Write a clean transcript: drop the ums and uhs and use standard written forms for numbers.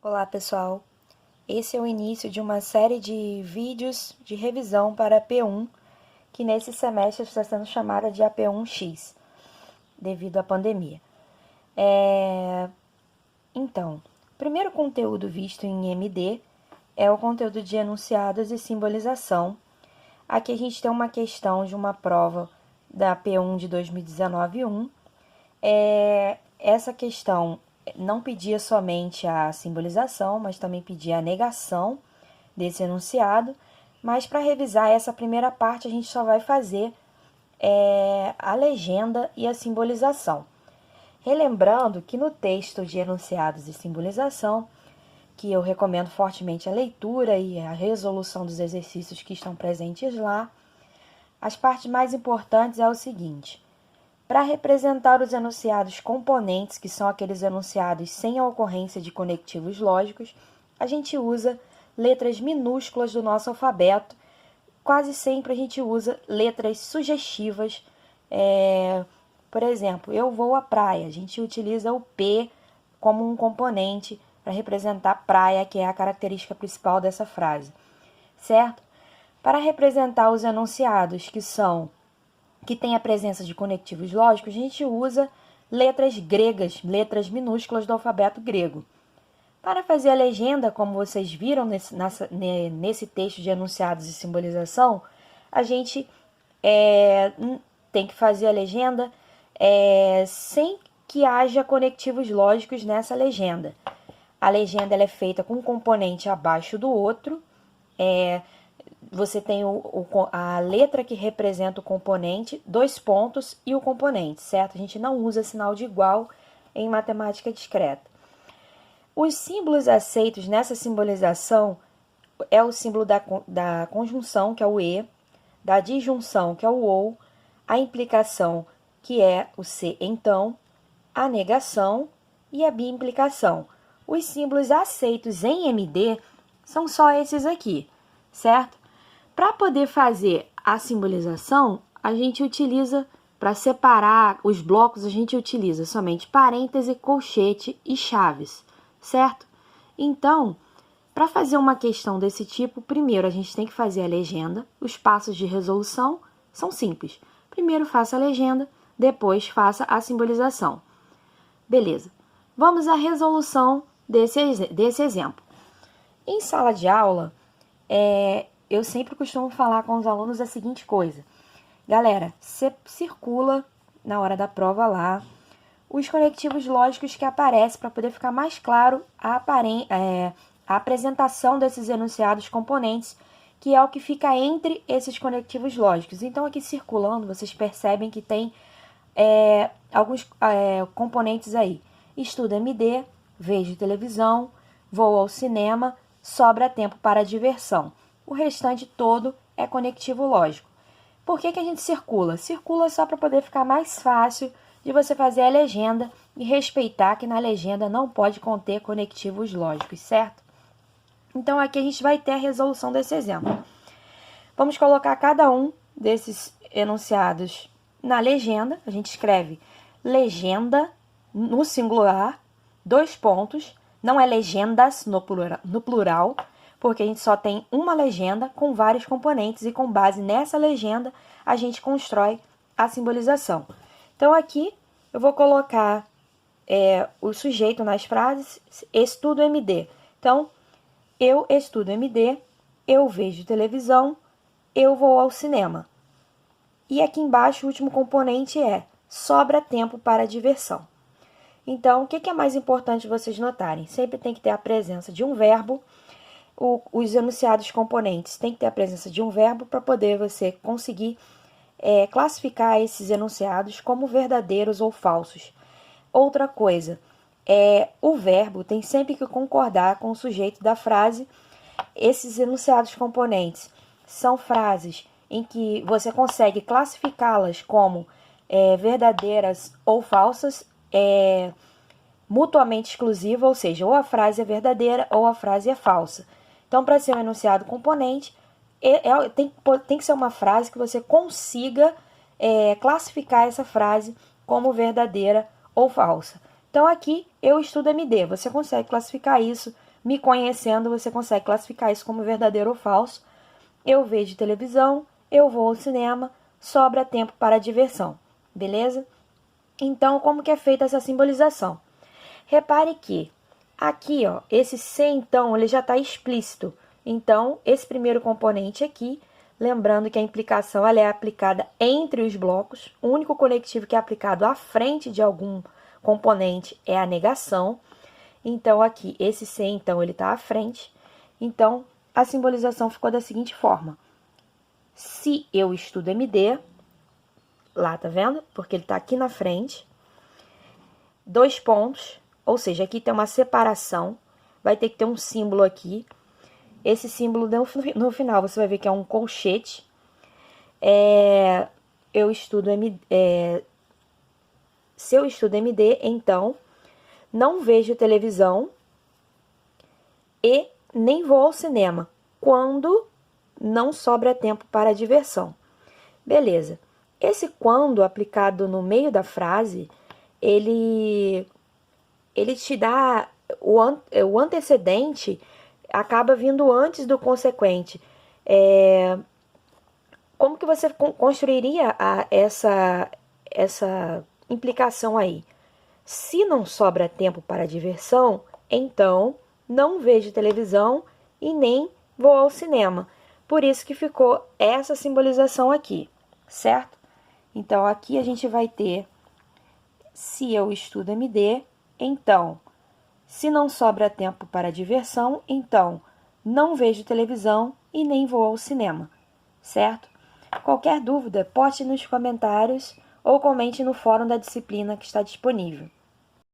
Olá, pessoal! Esse é o início de uma série de vídeos de revisão para a P1, que nesse semestre está sendo chamada de AP1X, devido à pandemia. Então, o primeiro conteúdo visto em MD é o conteúdo de enunciados e simbolização. Aqui a gente tem uma questão de uma prova da P1 de 2019-1. Essa questão não pedia somente a simbolização, mas também pedia a negação desse enunciado. Mas para revisar essa primeira parte, a gente só vai fazer a legenda e a simbolização. Relembrando que no texto de enunciados e simbolização, que eu recomendo fortemente a leitura e a resolução dos exercícios que estão presentes lá, as partes mais importantes é o seguinte: para representar os enunciados componentes, que são aqueles enunciados sem a ocorrência de conectivos lógicos, a gente usa letras minúsculas do nosso alfabeto. Quase sempre a gente usa letras sugestivas. Por exemplo, eu vou à praia. A gente utiliza o P como um componente para representar praia, que é a característica principal dessa frase, certo? Para representar os enunciados que tem a presença de conectivos lógicos, a gente usa letras gregas, letras minúsculas do alfabeto grego. Para fazer a legenda, como vocês viram nesse texto de enunciados e simbolização, a gente tem que fazer a legenda sem que haja conectivos lógicos nessa legenda. A legenda ela é feita com um componente abaixo do outro. Você tem a letra que representa o componente, 2 pontos e o componente, certo? A gente não usa sinal de igual em matemática discreta. Os símbolos aceitos nessa simbolização é o símbolo da conjunção, que é o E, da disjunção, que é o OU, a implicação, que é o C, então, a negação e a biimplicação. Os símbolos aceitos em MD são só esses aqui, certo? Para poder fazer a simbolização, a gente utiliza, para separar os blocos, a gente utiliza somente parêntese, colchete e chaves, certo? Então, para fazer uma questão desse tipo, primeiro a gente tem que fazer a legenda. Os passos de resolução são simples. Primeiro faça a legenda, depois faça a simbolização. Beleza. Vamos à resolução desse exemplo. Em sala de aula, eu sempre costumo falar com os alunos a seguinte coisa: galera, você circula na hora da prova lá os conectivos lógicos que aparecem para poder ficar mais claro a apresentação desses enunciados componentes, que é o que fica entre esses conectivos lógicos. Então, aqui circulando, vocês percebem que tem alguns componentes aí. Estuda MD, vejo televisão, vou ao cinema, sobra tempo para diversão. O restante todo é conectivo lógico. Por que a gente circula? Circula só para poder ficar mais fácil de você fazer a legenda e respeitar que na legenda não pode conter conectivos lógicos, certo? Então, aqui a gente vai ter a resolução desse exemplo. Vamos colocar cada um desses enunciados na legenda. A gente escreve legenda no singular, 2 pontos. Não é legendas no plural, porque a gente só tem uma legenda com vários componentes e com base nessa legenda a gente constrói a simbolização. Então, aqui eu vou colocar o sujeito nas frases, estudo MD. Então, eu estudo MD, eu vejo televisão, eu vou ao cinema. E aqui embaixo o último componente é sobra tempo para diversão. Então, o que é mais importante vocês notarem? Sempre tem que ter a presença de um verbo. Os enunciados componentes têm que ter a presença de um verbo para poder você conseguir classificar esses enunciados como verdadeiros ou falsos. Outra coisa, o verbo tem sempre que concordar com o sujeito da frase. Esses enunciados componentes são frases em que você consegue classificá-las como verdadeiras ou falsas, mutuamente exclusiva, ou seja, ou a frase é verdadeira ou a frase é falsa. Então, para ser um enunciado componente, tem que ser uma frase que você consiga classificar essa frase como verdadeira ou falsa. Então, aqui eu estudo MD. Você consegue classificar isso Me conhecendo, você consegue classificar isso como verdadeiro ou falso. Eu vejo televisão, eu vou ao cinema, sobra tempo para diversão. Beleza? Então, como que é feita essa simbolização? Repare que aqui, ó, esse se então, ele já está explícito. Então, esse primeiro componente aqui, lembrando que a implicação ela é aplicada entre os blocos, o único conectivo que é aplicado à frente de algum componente é a negação. Então, aqui, esse se então, ele está à frente. Então, a simbolização ficou da seguinte forma. Se eu estudo MD, lá, tá vendo? Porque ele está aqui na frente. 2 pontos, ou seja, aqui tem uma separação. Vai ter que ter um símbolo aqui. Esse símbolo no final você vai ver que é um colchete. Se eu estudo MD, então não vejo televisão e nem vou ao cinema quando não sobra tempo para diversão. Beleza. Esse quando aplicado no meio da frase, ele te dá o antecedente acaba vindo antes do consequente. Como que você construiria essa implicação aí? Se não sobra tempo para diversão, então não vejo televisão e nem vou ao cinema. Por isso que ficou essa simbolização aqui, certo? Então, aqui a gente vai ter, se eu estudo MD, então, se não sobra tempo para diversão, então, não vejo televisão e nem vou ao cinema, certo? Qualquer dúvida, poste nos comentários ou comente no fórum da disciplina que está disponível.